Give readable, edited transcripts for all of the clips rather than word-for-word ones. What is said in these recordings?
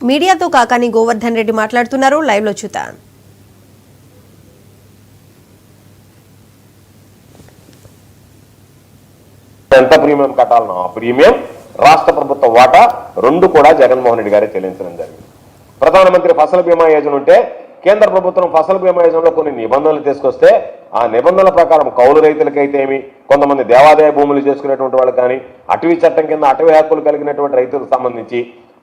మీడియాతో కాకాని గోవర్ధన్ రెడ్డి మాట్లాడుతున్నారు. లైవ్ లో చూద్దాం. ఎంత ప్రీమియం కట్టాలనో ఆ ప్రీమియం రాష్ట్ర ప్రభుత్వ వాటా రెండు కూడా జగన్మోహన్ రెడ్డి గారే చెల్లించడం జరిగింది. ప్రధానమంత్రి ఫసల్ బీమా యోజన ఉంటే కేంద్ర ప్రభుత్వం ఫసల్ బీమా యోజనలో కొన్ని నిబంధనలు తీసుకొస్తే ఆ నిబంధనల ప్రకారం కౌలు రైతులకైతే ఏమి, కొంతమంది దేవాదాయ భూములు చేసుకునేటువంటి వాళ్ళకి కానీ, అటవీ చట్టం కింద అటవీ హక్కులు కలిగినటువంటి రైతులకు సంబంధించి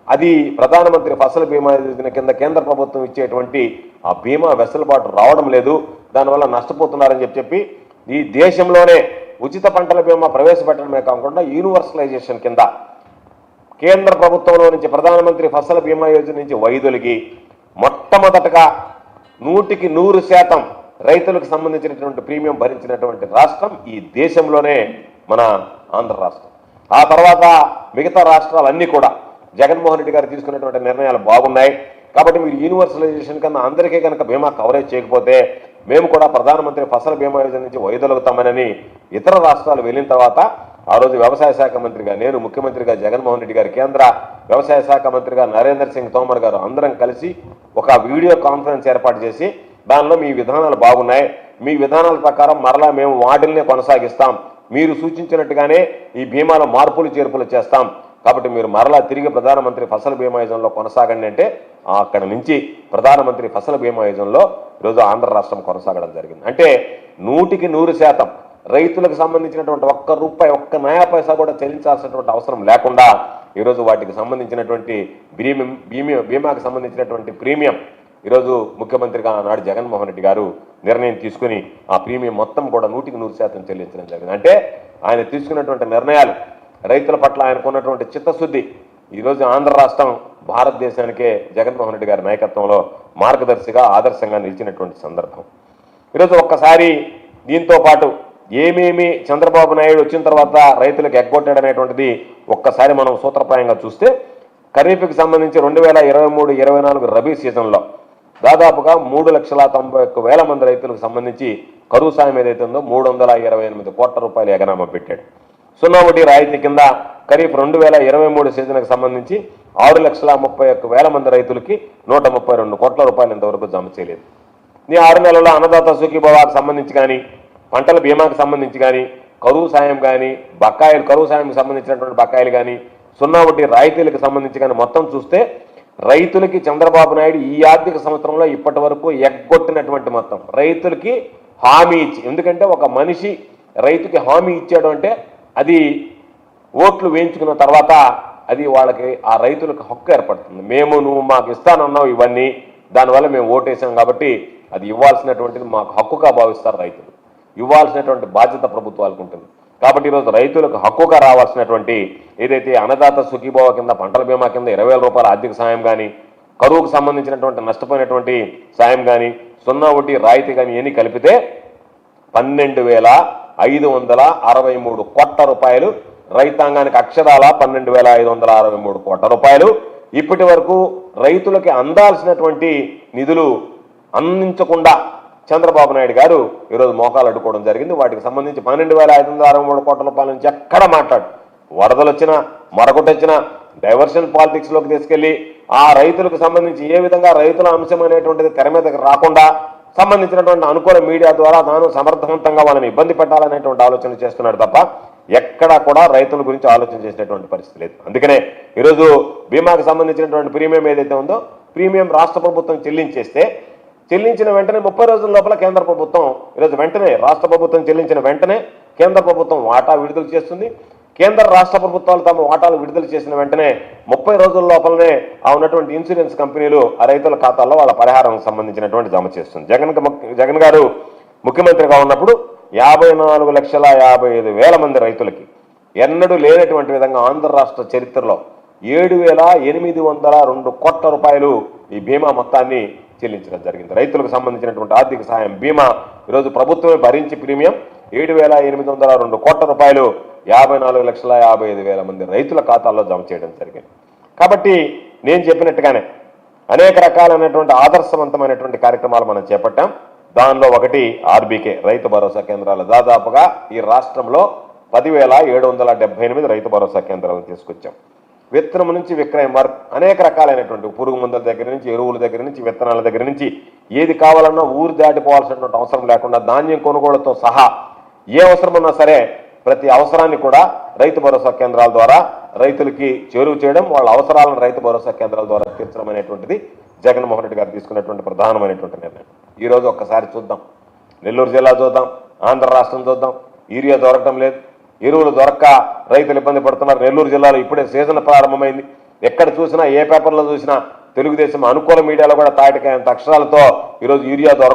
అది ప్రధానమంత్రి ఫసల్ బీమా యోజన కింద కేంద్ర ప్రభుత్వం ఇచ్చేటువంటి ఆ బీమా వెసులుబాటు రావడం లేదు. దానివల్ల నష్టపోతున్నారని చెప్పి ఈ దేశంలోనే ఉచిత పంటల బీమా ప్రవేశపెట్టడమే కాకుండా యూనివర్సలైజేషన్ కింద కేంద్ర ప్రభుత్వంలో నుంచి ప్రధానమంత్రి ఫసల్ బీమా యోజన నుంచి వైదొలిగి మొట్టమొదటగా 100% రైతులకు సంబంధించినటువంటి ప్రీమియం భరించినటువంటి రాష్ట్రం ఈ దేశంలోనే మన ఆంధ్ర రాష్ట్రం. ఆ తర్వాత మిగతా రాష్ట్రాలన్నీ కూడా జగన్మోహన్ రెడ్డి గారు తీసుకున్నటువంటి నిర్ణయాలు బాగున్నాయి. కాబట్టి మీరు యూనివర్సలైజేషన్ కన్నా అందరికీ కనుక బీమా కవరేజ్ చేయకపోతే మేము కూడా ప్రధానమంత్రి ఫసల్ బీమా యోజన నుంచి వైదొలుగుతామని ఇతర రాష్ట్రాలు వెళ్ళిన తర్వాత ఆ రోజు వ్యవసాయ శాఖ మంత్రిగా నేను, ముఖ్యమంత్రిగా జగన్మోహన్ రెడ్డి గారు, కేంద్ర వ్యవసాయ శాఖ మంత్రిగా నరేంద్ర సింగ్ తోమర్ గారు అందరం కలిసి ఒక వీడియో కాన్ఫరెన్స్ ఏర్పాటు చేసి దానిలో మీ విధానాలు బాగున్నాయి, మీ విధానాల ప్రకారం మరలా మేము వాటిల్నే కొనసాగిస్తాం, మీరు సూచించినట్టుగానే ఈ బీమాలో మార్పులు చేర్పులు చేస్తాం, కాబట్టి మీరు మరలా తిరిగి ప్రధానమంత్రి ఫసల్ బీమా యోజనలో కొనసాగండి అంటే అక్కడ నుంచి ప్రధానమంత్రి ఫసల్ బీమా యోజనలో ఈరోజు ఆంధ్ర రాష్ట్రం కొనసాగడం జరిగింది. అంటే 100% రైతులకు సంబంధించినటువంటి ఒక్క రూపాయి, ఒక్క నయా పైసా కూడా చెల్లించాల్సినటువంటి అవసరం లేకుండా ఈరోజు వాటికి సంబంధించినటువంటి బీమాకి సంబంధించినటువంటి ప్రీమియం ఈరోజు ముఖ్యమంత్రిగా ఆనాడు జగన్మోహన్ రెడ్డి గారు నిర్ణయం తీసుకుని ఆ ప్రీమియం మొత్తం కూడా 100% చెల్లించడం జరిగింది. అంటే ఆయన తీసుకున్నటువంటి నిర్ణయాలు రైతుల పట్ల ఆయనకున్నటువంటి చిత్తశుద్ధి ఈరోజు ఆంధ్ర రాష్ట్రం భారతదేశానికే జగన్మోహన్ రెడ్డి గారి నాయకత్వంలో మార్గదర్శిగా ఆదర్శంగా నిలిచినటువంటి సందర్భం. ఈరోజు ఒక్కసారి దీంతో పాటు ఏమేమి చంద్రబాబు నాయుడు వచ్చిన తర్వాత రైతులకు ఎగ్గొట్టాడనేటువంటిది ఒక్కసారి మనం సూత్రప్రాయంగా చూస్తే ఖరీఫ్కి సంబంధించి 2023-24 రబీ సీజన్లో దాదాపుగా 3,91,000 మంది రైతులకు సంబంధించి కరువు సాయం ఏదైతే ఉందో 328 కోట్ల రూపాయలు ఎగనామా పెట్టాడు. 0 వడ్డీ రాయితీ కింద ఖరీఫ్ 2023 సీజన్కి సంబంధించి 6,31,000 మంది రైతులకి 132 కోట్ల రూపాయలు ఇంతవరకు జమ చేయలేదు. ఈ 6 నెలల్లో అన్నదాత సుఖీభవాకు సంబంధించి కానీ, పంటల బీమాకు సంబంధించి కానీ, కరువు సాయం కానీ, కరువు సాయంకి సంబంధించినటువంటి బకాయిలు కానీ, 0 వడ్డీ రాయితీలకు సంబంధించి కానీ మొత్తం చూస్తే రైతులకి చంద్రబాబు నాయుడు ఈ ఆర్థిక సంవత్సరంలో ఇప్పటి వరకు ఎగ్గొట్టినటువంటి మొత్తం రైతులకి హామీ ఇచ్చి, ఎందుకంటే ఒక మనిషి రైతుకి హామీ ఇచ్చాడు అంటే అది ఓట్లు వేయించుకున్న తర్వాత అది వాళ్ళకి ఆ రైతులకు హక్కు ఏర్పడుతుంది. నువ్వు మాకు ఇస్తానన్నావు ఇవన్నీ, దానివల్ల మేము ఓటేసాం కాబట్టి అది ఇవ్వాల్సినటువంటిది మాకు హక్కుగా భావిస్తారు రైతులు, ఇవ్వాల్సినటువంటి బాధ్యత ప్రభుత్వాలకు ఉంటుంది. కాబట్టి ఈరోజు రైతులకు హక్కుగా రావాల్సినటువంటి ఏదైతే అన్నదాత సుఖీభావ కింద పంటల బీమా కింద 20,000 రూపాయల ఆర్థిక సాయం కానీ, కరువుకు సంబంధించినటువంటి నష్టపోయినటువంటి సాయం కానీ, 0 వడ్డీ రాయితీ కానీ ఇవన్నీ కలిపితే 12,563 కోట్ల రూపాయలు రైతాంగానికి అక్షరాల 12,563 కోట్ల రూపాయలు ఇప్పటి వరకు రైతులకి అందాల్సినటువంటి నిధులు అందించకుండా చంద్రబాబు నాయుడు గారు ఈరోజు మోకాలు అడ్డుకోవడం జరిగింది. వాటికి సంబంధించి 12,563 కోట్ల రూపాయల నుంచి ఎక్కడ మాట్లాడు, వరదలు వచ్చినా మరొకటి వచ్చినా డైవర్షన్ పాలిటిక్స్లోకి తీసుకెళ్లి ఆ రైతులకు సంబంధించి ఏ విధంగా రైతుల అంశం అనేటువంటిది తెర మీదకి రాకుండా సంబంధించినటువంటి అనుకూల మీడియా ద్వారా తాను సమర్థవంతంగా వాళ్ళని ఇబ్బంది పెట్టాలనేటువంటి ఆలోచన చేస్తున్నాడు తప్ప ఎక్కడా కూడా రైతుల గురించి ఆలోచన చేసినటువంటి పరిస్థితి లేదు. అందుకనే ఈరోజు బీమాకు సంబంధించినటువంటి ప్రీమియం ఏదైతే ఉందో ప్రీమియం రాష్ట్ర ప్రభుత్వం చెల్లించిన వెంటనే 30 రోజుల లోపల కేంద్ర ప్రభుత్వం ఈరోజు వెంటనే రాష్ట్ర ప్రభుత్వం చెల్లించిన వెంటనే కేంద్ర ప్రభుత్వం వాటా విడుదల చేస్తుంది. కేంద్ర రాష్ట్ర ప్రభుత్వాలు తమ వాటాలు విడుదల చేసిన వెంటనే 30 రోజుల లోపలనే ఆ ఉన్నటువంటి ఇన్సూరెన్స్ కంపెనీలు ఆ రైతుల ఖాతాల్లో వాళ్ళ పరిహారం సంబంధించినటువంటి జమ చేస్తుంది. జగన్ గారు ముఖ్యమంత్రిగా ఉన్నప్పుడు 54,55,000 మంది రైతులకి ఎన్నడూ లేనటువంటి విధంగా ఆంధ్ర రాష్ట్ర చరిత్రలో 7,802 కోట్ల రూపాయలు ఈ బీమా మొత్తాన్ని చెల్లించడం జరిగింది. రైతులకు సంబంధించినటువంటి ఆర్థిక సాయం బీమా ఈరోజు ప్రభుత్వమే భరించి ప్రీమియం 7,802 కోట్ల రూపాయలు 54,55,000 మంది రైతుల ఖాతాల్లో జమ చేయడం జరిగింది. కాబట్టి నేను చెప్పినట్టుగానే అనేక రకాలైనటువంటి ఆదర్శవంతమైనటువంటి కార్యక్రమాలు మనం చేపట్టాం. దానిలో ఒకటి ఆర్బీకే రైతు భరోసా కేంద్రాలు. దాదాపుగా ఈ రాష్ట్రంలో 10,778 రైతు భరోసా కేంద్రాలను తీసుకొచ్చాం. విత్తనం నుంచి విక్రయం వరకు అనేక రకాలైనటువంటి పురుగు మందుల దగ్గర నుంచి ఎరువుల దగ్గర నుంచి విత్తనాల దగ్గర నుంచి ఏది కావాలన్నా ఊరు దాటిపోవాల్సినటువంటి అవసరం లేకుండా ధాన్యం కొనుగోలుతో సహా ఏ అవసరం ఉన్నా సరే ప్రతి అవసరాన్ని కూడా రైతు భరోసా కేంద్రాల ద్వారా రైతులకి చేరువ చేయడం, వాళ్ళ అవసరాలను రైతు భరోసా కేంద్రాల ద్వారా తీర్చడం అనేటువంటిది జగన్మోహన్ రెడ్డి గారు తీసుకున్నటువంటి ప్రధానమైనటువంటి నిర్ణయం. ఈరోజు ఒక్కసారి చూద్దాం, నెల్లూరు జిల్లా చూద్దాం, ఆంధ్ర రాష్ట్రం చూద్దాం. యూరియా దొరకటం లేదు, ఎరువులు దొరక్క రైతులు ఇబ్బంది పడుతున్నారు. నెల్లూరు జిల్లాలో ఇప్పుడే సీజన్ ప్రారంభమైంది. ఎక్కడ చూసినా ఏ పేపర్లో చూసినా తెలుగుదేశం అనుకూల మీడియాలో కూడా తాటికాయంత అక్షరాలతో ఈరోజు యూరియా